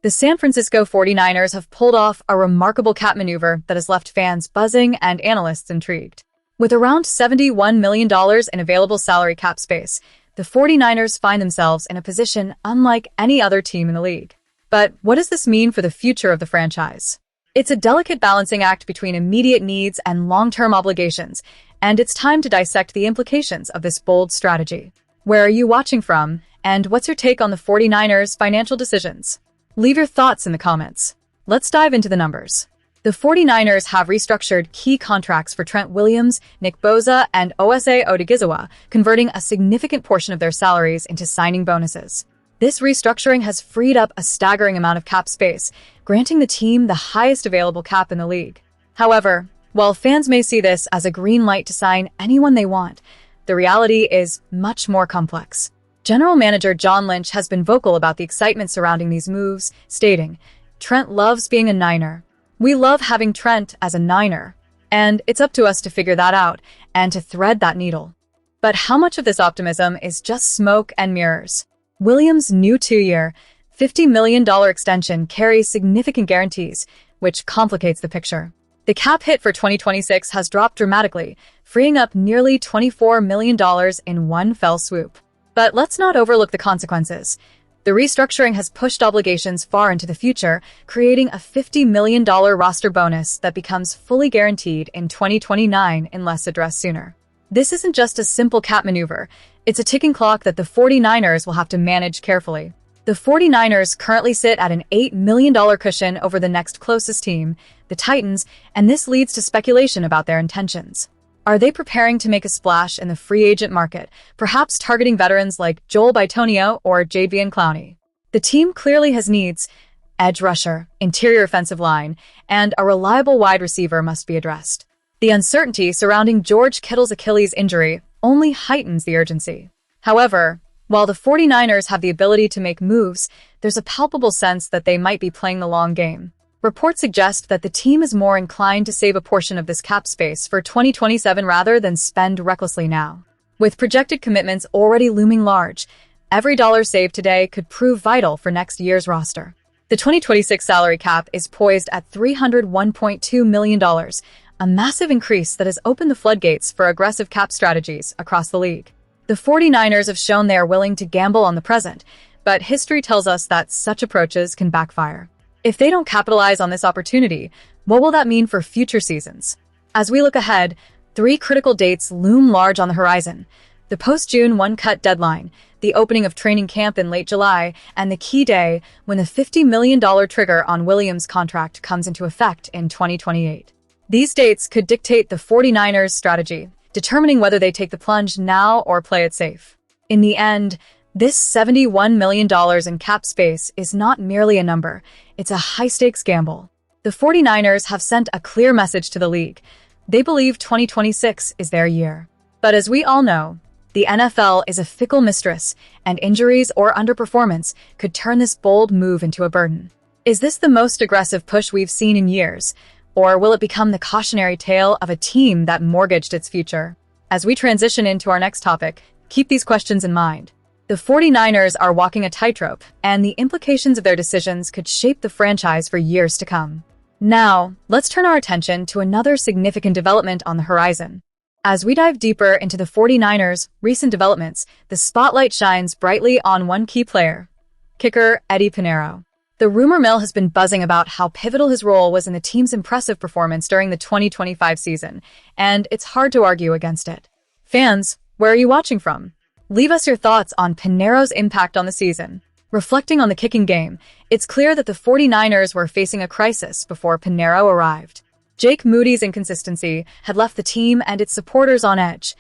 The San Francisco 49ers have pulled off a remarkable cap maneuver that has left fans buzzing and analysts intrigued. With around $71 million in available salary cap space, the 49ers find themselves in a position unlike any other team in the league. But what does this mean for the future of the franchise? It's a delicate balancing act between immediate needs and long-term obligations, and it's time to dissect the implications of this bold strategy. Where are you watching from, and what's your take on the 49ers' financial decisions? Leave your thoughts in the comments. Let's dive into the numbers. The 49ers have restructured key contracts for Trent Williams, Nick Bosa, and Osa Odighizuwa, converting a significant portion of their salaries into signing bonuses. This restructuring has freed up a staggering amount of cap space, granting the team the highest available cap in the league. However, while fans may see this as a green light to sign anyone they want, the reality is much more complex. General Manager John Lynch has been vocal about the excitement surrounding these moves, stating, "Trent loves being a Niner. We love having Trent as a Niner, and it's up to us to figure that out and to thread that needle." But how much of this optimism is just smoke and mirrors? Williams' new 2-year, $50 million extension carries significant guarantees, which complicates the picture. The cap hit for 2026 has dropped dramatically, freeing up nearly $24 million in one fell swoop. But let's not overlook the consequences. The restructuring has pushed obligations far into the future, creating a $50 million roster bonus that becomes fully guaranteed in 2029 unless addressed sooner. This isn't just a simple cap maneuver. It's a ticking clock that the 49ers will have to manage carefully. The 49ers currently sit at an $8 million cushion over the next closest team, the Titans, and this leads to speculation about their intentions. Are they preparing to make a splash in the free agent market, perhaps targeting veterans like Joel Bitonio or Jadeveon Clowney? The team clearly has needs. Edge rusher, interior offensive line, and a reliable wide receiver must be addressed. The uncertainty surrounding George Kittle's Achilles injury only heightens the urgency. However, while the 49ers have the ability to make moves, there's a palpable sense that they might be playing the long game. Reports suggest that the team is more inclined to save a portion of this cap space for 2027 rather than spend recklessly now. With projected commitments already looming large, every dollar saved today could prove vital for next year's roster. The 2026 salary cap is poised at $301.2 million, a massive increase that has opened the floodgates for aggressive cap strategies across the league. The 49ers have shown they are willing to gamble on the present, but history tells us that such approaches can backfire. If they don't capitalize on this opportunity, what will that mean for future seasons? As we look ahead, 3 critical dates loom large on the horizon: the post-June 1 cut deadline, the opening of training camp in late July, and the key day when the $50 million trigger on Williams' contract comes into effect in 2028. These dates could dictate the 49ers' strategy, determining whether they take the plunge now or play it safe. In the end, this $71 million in cap space is not merely a number, it's a high-stakes gamble. The 49ers have sent a clear message to the league. They believe 2026 is their year. But as we all know, the NFL is a fickle mistress, and injuries or underperformance could turn this bold move into a burden. Is this the most aggressive push we've seen in years, or will it become the cautionary tale of a team that mortgaged its future? As we transition into our next topic, keep these questions in mind. The 49ers are walking a tightrope, and the implications of their decisions could shape the franchise for years to come. Now, let's turn our attention to another significant development on the horizon. As we dive deeper into the 49ers' recent developments, the spotlight shines brightly on one key player, kicker Eddy Piñeiro. The rumor mill has been buzzing about how pivotal his role was in the team's impressive performance during the 2025 season, and it's hard to argue against it. Fans, where are you watching from? Leave us your thoughts on Piñeiro's impact on the season. Reflecting on the kicking game, it's clear that the 49ers were facing a crisis before Piñeiro arrived. Jake Moody's inconsistency had left the team and its supporters on edge.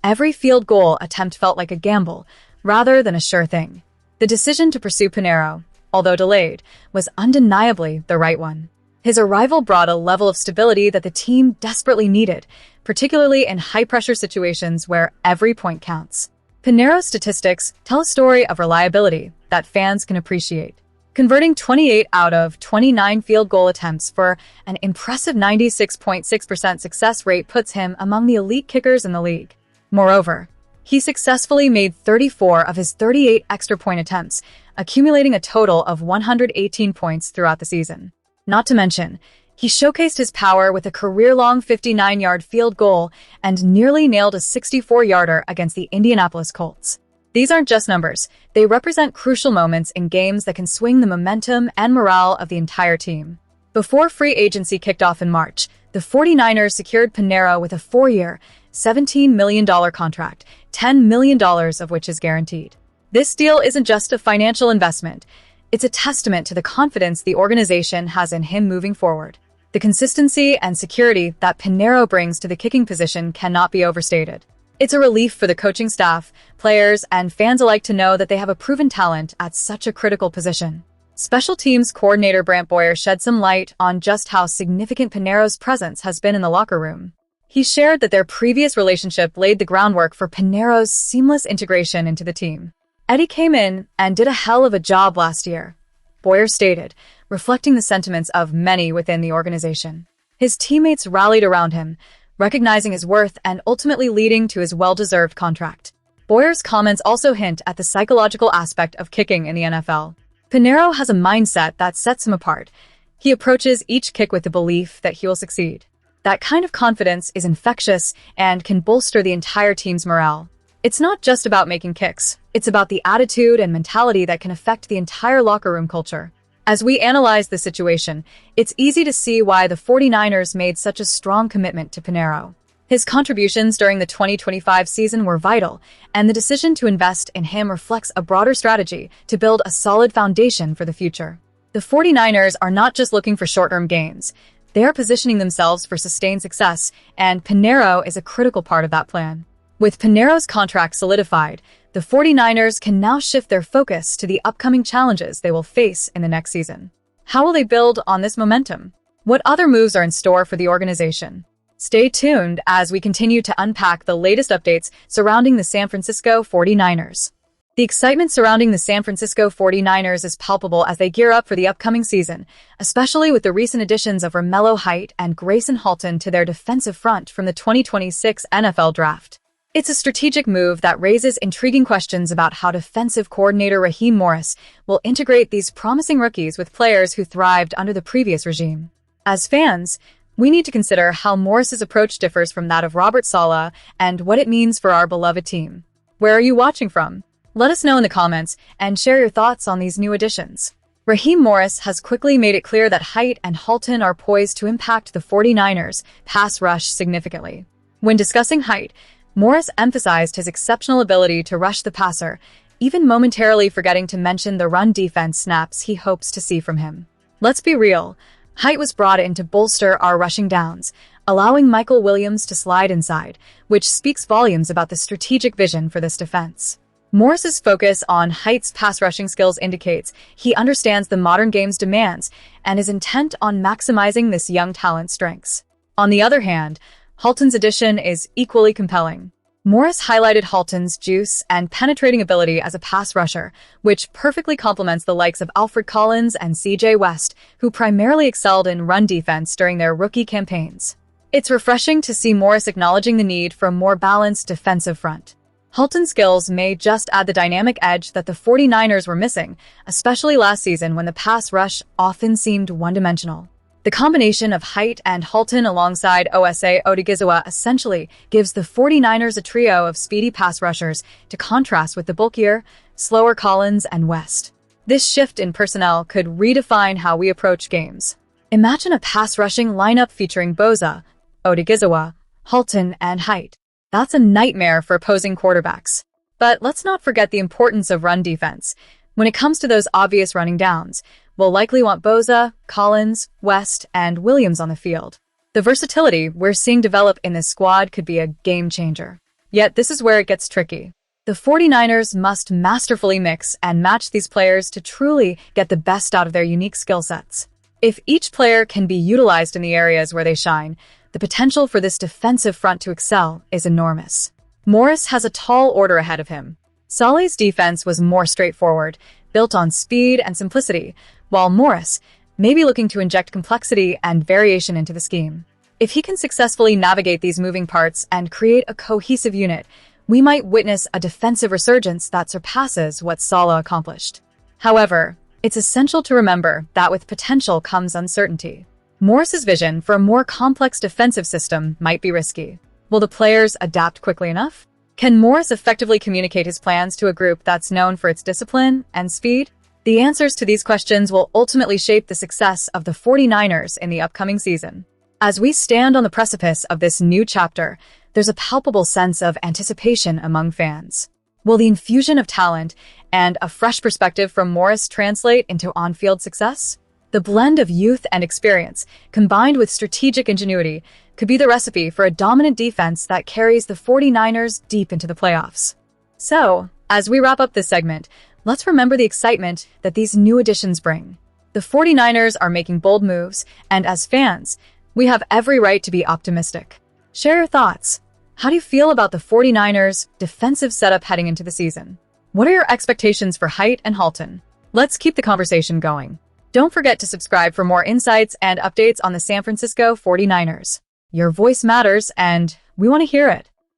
Every field goal attempt felt like a gamble, rather than a sure thing. The decision to pursue Piñeiro, although delayed, was undeniably the right one. His arrival brought a level of stability that the team desperately needed, particularly in high-pressure situations where every point counts. Piñeiro's statistics tell a story of reliability that fans can appreciate. Converting 28 out of 29 field goal attempts for an impressive 96.6% success rate puts him among the elite kickers in the league. Moreover, He successfully made 34 of his 38 extra point attempts, accumulating a total of 118 points throughout the season. Not to mention, he showcased his power with a career-long 59-yard field goal and nearly nailed a 64-yarder against the Indianapolis Colts. These aren't just numbers, they represent crucial moments in games that can swing the momentum and morale of the entire team. Before free agency kicked off in March, the 49ers secured Panero with a 4-year, $17 million contract, $10 million of which is guaranteed. This deal isn't just a financial investment, it's a testament to the confidence the organization has in him moving forward. The consistency and security that Panero brings to the kicking position cannot be overstated. It's a relief for the coaching staff, players, and fans alike to know that they have a proven talent at such a critical position. Special teams coordinator Brant Boyer shed some light on just how significant Panero's presence has been in the locker room. He shared that their previous relationship laid the groundwork for Panero's seamless integration into the team. Eddie came in and did a hell of a job last year, Boyer stated, reflecting the sentiments of many within the organization. His teammates rallied around him, recognizing his worth and ultimately leading to his well-deserved contract. Boyer's comments also hint at the psychological aspect of kicking in the NFL. Panero has a mindset that sets him apart. He approaches each kick with the belief that he will succeed. That kind of confidence is infectious and can bolster the entire team's morale. It's not just about making kicks, it's about the attitude and mentality that can affect the entire locker room culture. As we analyze the situation, it's easy to see why the 49ers made such a strong commitment to Panero. His contributions during the 2025 season were vital, and the decision to invest in him reflects a broader strategy to build a solid foundation for the future. The 49ers are not just looking for short-term gains. They are positioning themselves for sustained success, and Panero is a critical part of that plan. With Panero's contract solidified, the 49ers can now shift their focus to the upcoming challenges they will face in the next season. How will they build on this momentum? What other moves are in store for the organization? Stay tuned as we continue to unpack the latest updates surrounding the San Francisco 49ers. The excitement surrounding the San Francisco 49ers is palpable as they gear up for the upcoming season, especially with the recent additions of Romello and Gracen Halton to their defensive front from the 2026 NFL Draft. It's a strategic move that raises intriguing questions about how defensive coordinator Raheem Morris will integrate these promising rookies with players who thrived under the previous regime. As fans, we need to consider how Morris's approach differs from that of Robert Saleh and what it means for our beloved team. Where are you watching from? Let us know in the comments and share your thoughts on these new additions. Raheem Morris has quickly made it clear that Height and Halton are poised to impact the 49ers' pass rush significantly. When discussing Height, Morris emphasized his exceptional ability to rush the passer, even momentarily forgetting to mention the run defense snaps he hopes to see from him. Let's be real, Height was brought in to bolster our rushing downs, allowing Michael Williams to slide inside, which speaks volumes about the strategic vision for this defense. Morris's focus on Height's pass rushing skills indicates he understands the modern game's demands and is intent on maximizing this young talent's strengths. On the other hand, Halton's addition is equally compelling. Morris highlighted Halton's juice and penetrating ability as a pass rusher, which perfectly complements the likes of Alfred Collins and C.J. West, who primarily excelled in run defense during their rookie campaigns. It's refreshing to see Morris acknowledging the need for a more balanced defensive front. Halton's skills may just add the dynamic edge that the 49ers were missing, especially last season when the pass rush often seemed one-dimensional. The combination of Height and Halton alongside Osa Odigizua essentially gives the 49ers a trio of speedy pass rushers to contrast with the bulkier, slower Collins and West. This shift in personnel could redefine how we approach games. Imagine a pass-rushing lineup featuring Bosa, Odigizua, Halton, and Height. That's a nightmare for opposing quarterbacks. But let's not forget the importance of run defense. When it comes to those obvious running downs, we'll likely want Bosa, Collins, West, and Williams on the field. The versatility we're seeing develop in this squad could be a game changer. Yet this is where it gets tricky. The 49ers must masterfully mix and match these players to truly get the best out of their unique skill sets. If each player can be utilized in the areas where they shine, the potential for this defensive front to excel is enormous. Morris has a tall order ahead of him. Saleh's defense was more straightforward, built on speed and simplicity, while Morris may be looking to inject complexity and variation into the scheme. If he can successfully navigate these moving parts and create a cohesive unit, we might witness a defensive resurgence that surpasses what Saleh accomplished. However, it's essential to remember that with potential comes uncertainty. Morris's vision for a more complex defensive system might be risky. Will the players adapt quickly enough? Can Morris effectively communicate his plans to a group that's known for its discipline and speed? The answers to these questions will ultimately shape the success of the 49ers in the upcoming season. As we stand on the precipice of this new chapter, there's a palpable sense of anticipation among fans. Will the infusion of talent and a fresh perspective from Morris translate into on-field success? The blend of youth and experience, combined with strategic ingenuity, could be the recipe for a dominant defense that carries the 49ers deep into the playoffs. So, as we wrap up this segment, let's remember the excitement that these new additions bring. The 49ers are making bold moves, and as fans, we have every right to be optimistic. Share your thoughts. How do you feel about the 49ers' defensive setup heading into the season? What are your expectations for Height and Halton? Let's keep the conversation going. Don't forget to subscribe for more insights and updates on the San Francisco 49ers. Your voice matters, and we want to hear it.